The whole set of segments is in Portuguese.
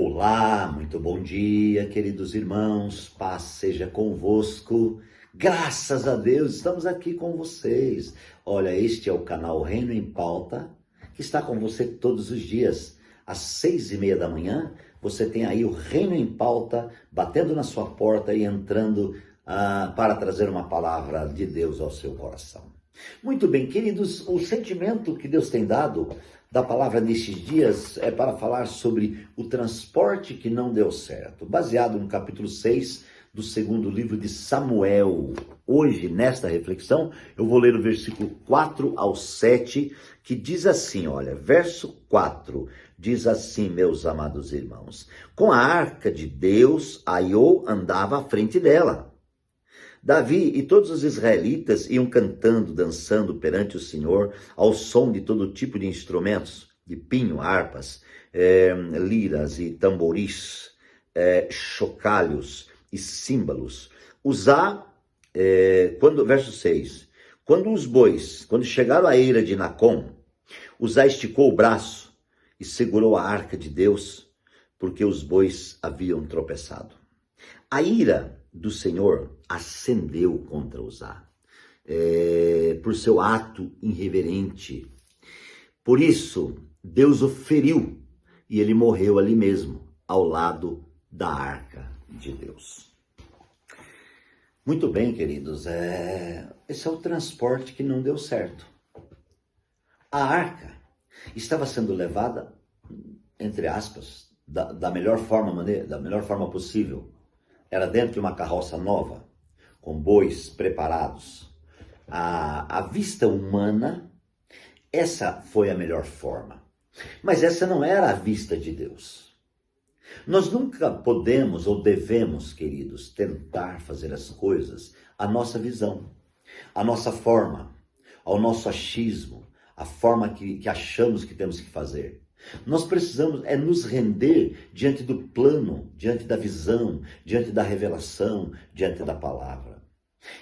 Olá, muito bom dia, queridos irmãos, paz seja convosco. Graças a Deus, estamos aqui com vocês. Olha, este é o canal Reino em Pauta, que está com você todos os dias. Às 6:30 da manhã, você tem aí o Reino em Pauta, batendo na sua porta e entrando para trazer uma palavra de Deus ao seu coração. Muito bem, queridos, o sentimento que Deus tem dado da palavra nestes dias é para falar sobre o transporte que não deu certo, baseado no capítulo 6 do segundo livro de Samuel. Hoje, nesta reflexão, eu vou ler o versículo 4 ao 7, que diz assim, olha, verso 4, diz assim, meus amados irmãos, com a arca de Deus, Aiô andava à frente dela. Davi e todos os israelitas iam cantando, dançando perante o Senhor, ao som de todo tipo de instrumentos, de pinho, harpas, liras e tamboris, chocalhos e símbolos. Verso 6, quando chegaram à eira de Nacon, Uzá esticou o braço e segurou a arca de Deus, porque os bois haviam tropeçado. A ira do Senhor acendeu contra Uzá, por seu ato irreverente. Por isso, Deus o feriu e ele morreu ali mesmo, ao lado da arca de Deus. Muito bem, queridos, esse é o transporte que não deu certo. A arca estava sendo levada, entre aspas, da melhor forma possível. Era dentro de uma carroça nova, com bois preparados. À vista humana, essa foi a melhor forma. Mas essa não era a vista de Deus. Nós nunca podemos ou devemos, queridos, tentar fazer as coisas à nossa visão, à nossa forma, ao nosso achismo, a forma que achamos que temos que fazer. Nós precisamos nos render diante do plano, diante da visão, diante da revelação, diante da palavra.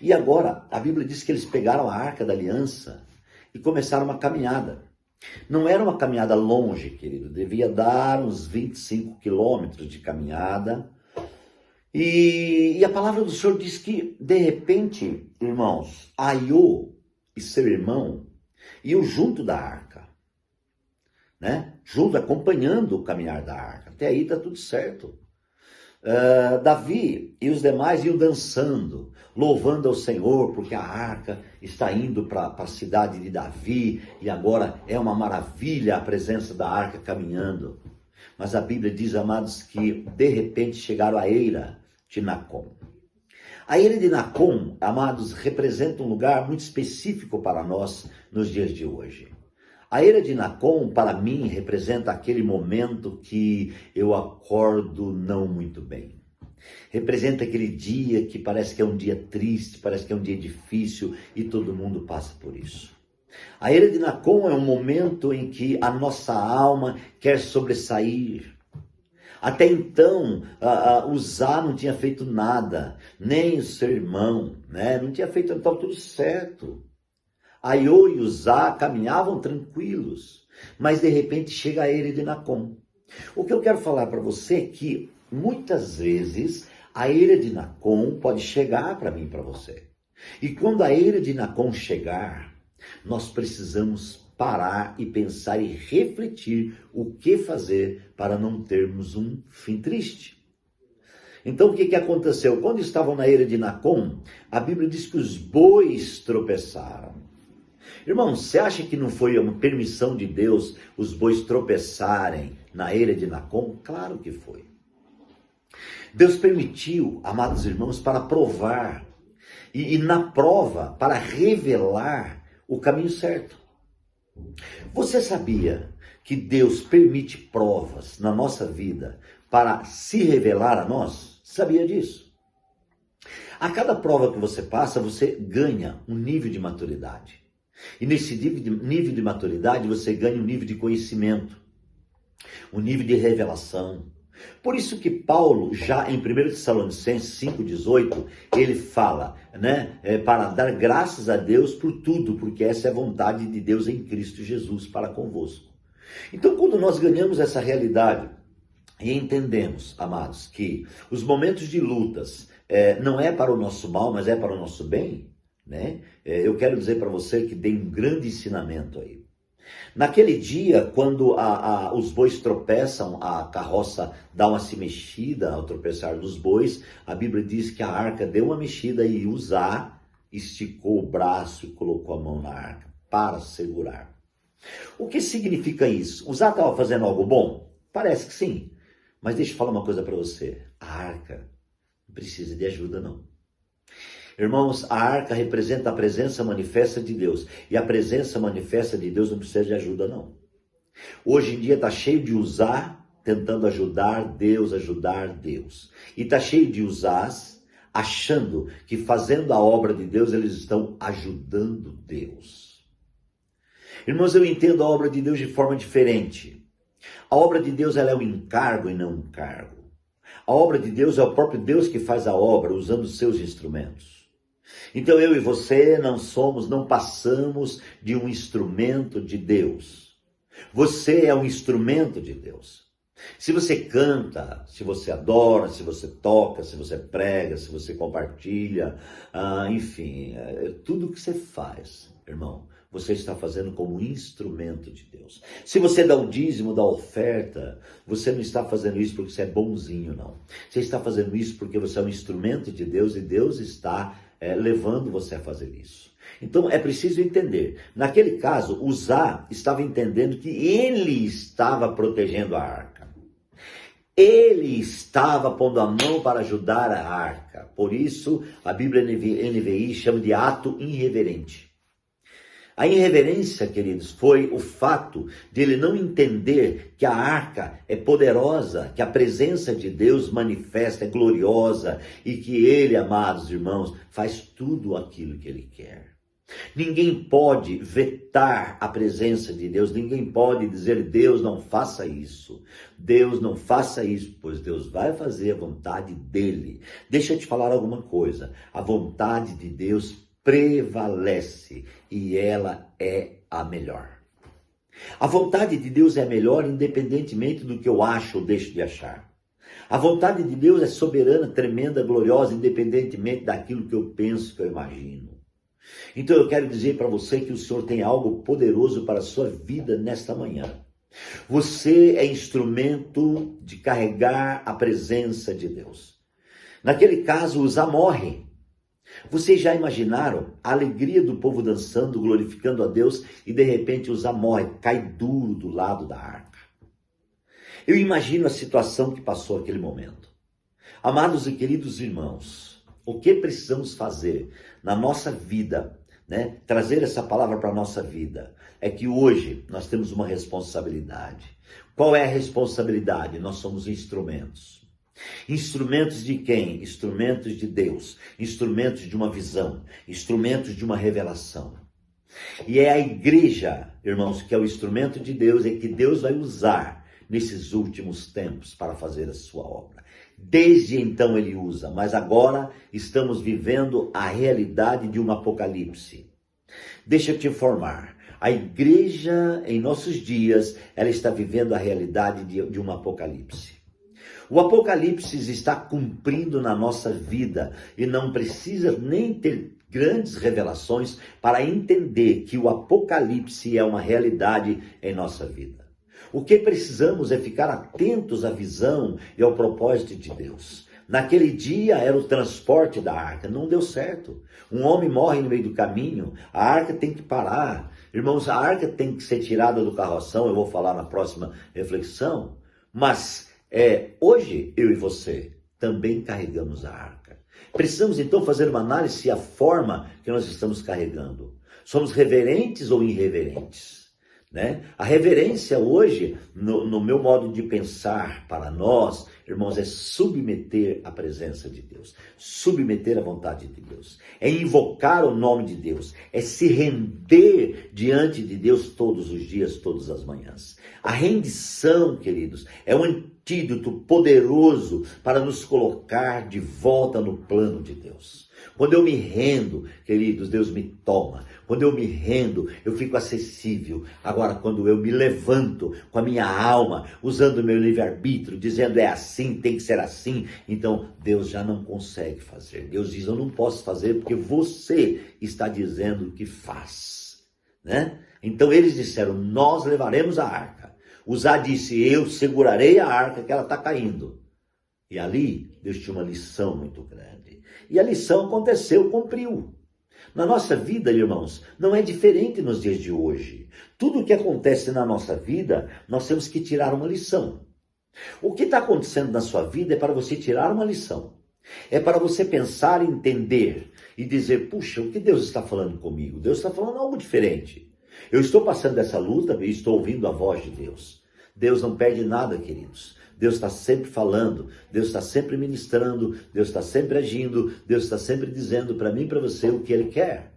E agora, a Bíblia diz que eles pegaram a arca da aliança e começaram uma caminhada. Não era uma caminhada longe, querido, devia dar uns 25 quilômetros de caminhada. E a palavra do Senhor diz que, de repente, irmãos, Aiô e seu irmão iam junto da arca. Junto, acompanhando o caminhar da arca. Até aí está tudo certo. Davi e os demais iam dançando, louvando ao Senhor, porque a arca está indo para a cidade de Davi, e agora é uma maravilha a presença da arca caminhando. Mas a Bíblia diz, amados, que de repente chegaram à eira de Nacon. A eira de Nacon, amados, representa um lugar muito específico para nós nos dias de hoje. A eira de Nacon, para mim, representa aquele momento que eu acordo não muito bem. Representa aquele dia que parece que é um dia triste, parece que é um dia difícil e todo mundo passa por isso. A eira de Nacon é um momento em que a nossa alma quer sobressair. Até então, Uzá não tinha feito nada, nem o seu irmão, não tinha feito, então tudo certo. Aiô e Uzá caminhavam tranquilos, mas de repente chega a eira de Nacon. O que eu quero falar para você é que muitas vezes a eira de Nacon pode chegar para mim e para você. E quando a eira de Nacon chegar, nós precisamos parar e pensar e refletir o que fazer para não termos um fim triste. Então o que aconteceu? Quando estavam na eira de Nacon, a Bíblia diz que os bois tropeçaram. Irmão, você acha que não foi uma permissão de Deus os bois tropeçarem na eira de Nacon? Claro que foi. Deus permitiu, amados irmãos, para provar e na prova, para revelar o caminho certo. Você sabia que Deus permite provas na nossa vida para se revelar a nós? Sabia disso? A cada prova que você passa, você ganha um nível de maturidade. E nesse nível de maturidade você ganha um nível de conhecimento, um nível de revelação. Por isso que Paulo, já em 1 Tessalonicenses 5,18, ele fala, para dar graças a Deus por tudo, porque essa é a vontade de Deus em Cristo Jesus para convosco. Então, quando nós ganhamos essa realidade E entendemos, amados, que os momentos de lutas não é para o nosso mal, mas é para o nosso bem, né? Eu quero dizer para você que tem um grande ensinamento aí. Naquele dia, quando os bois tropeçam, a carroça dá uma se mexida ao tropeçar dos bois, a Bíblia diz que a arca deu uma mexida e Uzá esticou o braço e colocou a mão na arca para segurar. O que significa isso? Uzá estava fazendo algo bom? Parece que sim. Mas deixa eu falar uma coisa para você. A arca não precisa de ajuda, não. Irmãos, a arca representa a presença manifesta de Deus. E a presença manifesta de Deus não precisa de ajuda, não. Hoje em dia está cheio de Uzá tentando ajudar Deus. E está cheio de Uzás achando que fazendo a obra de Deus eles estão ajudando Deus. Irmãos, eu entendo a obra de Deus de forma diferente. A obra de Deus ela é um encargo e não um cargo. A obra de Deus é o próprio Deus que faz a obra usando os seus instrumentos. Então eu e você não passamos de um instrumento de Deus. Você é um instrumento de Deus. Se você canta, se você adora, se você toca, se você prega, se você compartilha, enfim, tudo que você faz, irmão, você está fazendo como instrumento de Deus. Se você dá o dízimo, dá a oferta, você não está fazendo isso porque você é bonzinho, não. Você está fazendo isso porque você é um instrumento de Deus e Deus está levando você a fazer isso. Então é preciso entender. Naquele caso, Uzá estava entendendo que ele estava protegendo a arca. Ele estava pondo a mão para ajudar a arca. Por isso, a Bíblia NVI chama de ato irreverente. A irreverência, queridos, foi o fato de ele não entender que a arca é poderosa, que a presença de Deus manifesta, é gloriosa e que ele, amados irmãos, faz tudo aquilo que ele quer. Ninguém pode vetar a presença de Deus, ninguém pode dizer, Deus não faça isso, pois Deus vai fazer a vontade dele. Deixa eu te falar alguma coisa, a vontade de Deus prevalece e ela é a melhor. A vontade de Deus é a melhor independentemente do que eu acho ou deixo de achar. A vontade de Deus é soberana, tremenda, gloriosa, independentemente daquilo que eu penso, que eu imagino. Então eu quero dizer para você que o Senhor tem algo poderoso para a sua vida nesta manhã. Você é instrumento de carregar a presença de Deus. Naquele caso, Uzá morre. Vocês já imaginaram a alegria do povo dançando, glorificando a Deus e de repente Uzá morre, cai duro do lado da arca. Eu imagino a situação que passou aquele momento. Amados e queridos irmãos, o que precisamos fazer na nossa vida, né? Trazer essa palavra para a nossa vida, é que hoje nós temos uma responsabilidade. Qual é a responsabilidade? Nós somos instrumentos. Instrumentos de quem? Instrumentos de Deus, instrumentos de uma visão, instrumentos de uma revelação. E é a igreja, irmãos, que é o instrumento de Deus, é que Deus vai usar nesses últimos tempos para fazer a sua obra. Desde então ele usa, mas agora estamos vivendo a realidade de um apocalipse. Deixa eu te informar, a igreja em nossos dias, ela está vivendo a realidade de um apocalipse. O Apocalipse está cumprindo na nossa vida e não precisa nem ter grandes revelações para entender que o Apocalipse é uma realidade em nossa vida. O que precisamos é ficar atentos à visão e ao propósito de Deus. Naquele dia era o transporte da arca, não deu certo. Um homem morre no meio do caminho, a arca tem que parar. Irmãos, a arca tem que ser tirada do carroção, eu vou falar na próxima reflexão, mas hoje, eu e você também carregamos a arca. Precisamos então fazer uma análise se a forma que nós estamos carregando. Somos reverentes ou irreverentes? Né? A reverência hoje, no meu modo de pensar para nós, irmãos, é submeter a presença de Deus, submeter a vontade de Deus, é invocar o nome de Deus, é se render diante de Deus todos os dias, todas as manhãs. A rendição, queridos, é uma antídoto poderoso para nos colocar de volta no plano de Deus. Quando eu me rendo, queridos, Deus me toma. Quando eu me rendo, eu fico acessível. Agora, quando eu me levanto com a minha alma, usando o meu livre-arbítrio, dizendo é assim, tem que ser assim, então Deus já não consegue fazer. Deus diz, eu não posso fazer porque você está dizendo que faz, né? Então eles disseram, nós levaremos a arca. Uzá disse, eu segurarei a arca que ela está caindo. E ali, Deus tinha uma lição muito grande. E a lição aconteceu, cumpriu. Na nossa vida, irmãos, não é diferente nos dias de hoje. Tudo o que acontece na nossa vida, nós temos que tirar uma lição. O que está acontecendo na sua vida é para você tirar uma lição. É para você pensar, entender e dizer, puxa, o que Deus está falando comigo? Deus está falando algo diferente. Eu estou passando essa luta e estou ouvindo a voz de Deus. Deus não perde nada, queridos. Deus está sempre falando, Deus está sempre ministrando, Deus está sempre agindo, Deus está sempre dizendo para mim e para você o que Ele quer.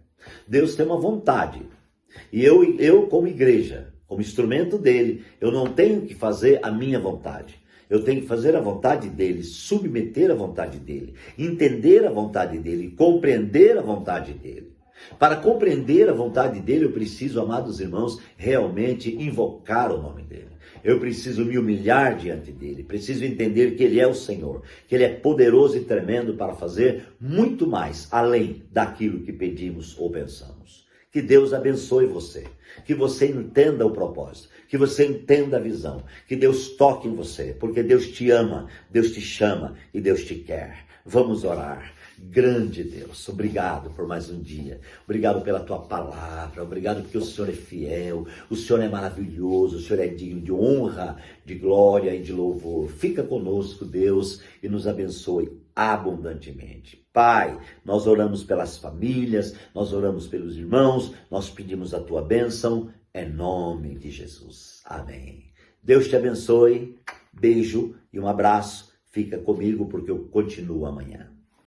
Deus tem uma vontade. E eu como igreja, como instrumento dEle, eu não tenho que fazer a minha vontade. Eu tenho que fazer a vontade dEle, submeter a vontade dEle, entender a vontade dEle, compreender a vontade dEle. Para compreender a vontade dEle, eu preciso, amados irmãos, realmente invocar o nome dEle. Eu preciso me humilhar diante dEle, preciso entender que Ele é o Senhor, que Ele é poderoso e tremendo para fazer muito mais, além daquilo que pedimos ou pensamos. Que Deus abençoe você, que você entenda o propósito, que você entenda a visão, que Deus toque em você, porque Deus te ama, Deus te chama e Deus te quer. Vamos orar. Grande Deus, obrigado por mais um dia, obrigado pela tua palavra, obrigado porque o Senhor é fiel, o Senhor é maravilhoso, o Senhor é digno de honra, de glória e de louvor. Fica conosco, Deus, e nos abençoe abundantemente. Pai, nós oramos pelas famílias, nós oramos pelos irmãos, nós pedimos a tua bênção, em nome de Jesus. Amém. Deus te abençoe, beijo e um abraço. Fica comigo porque eu continuo amanhã.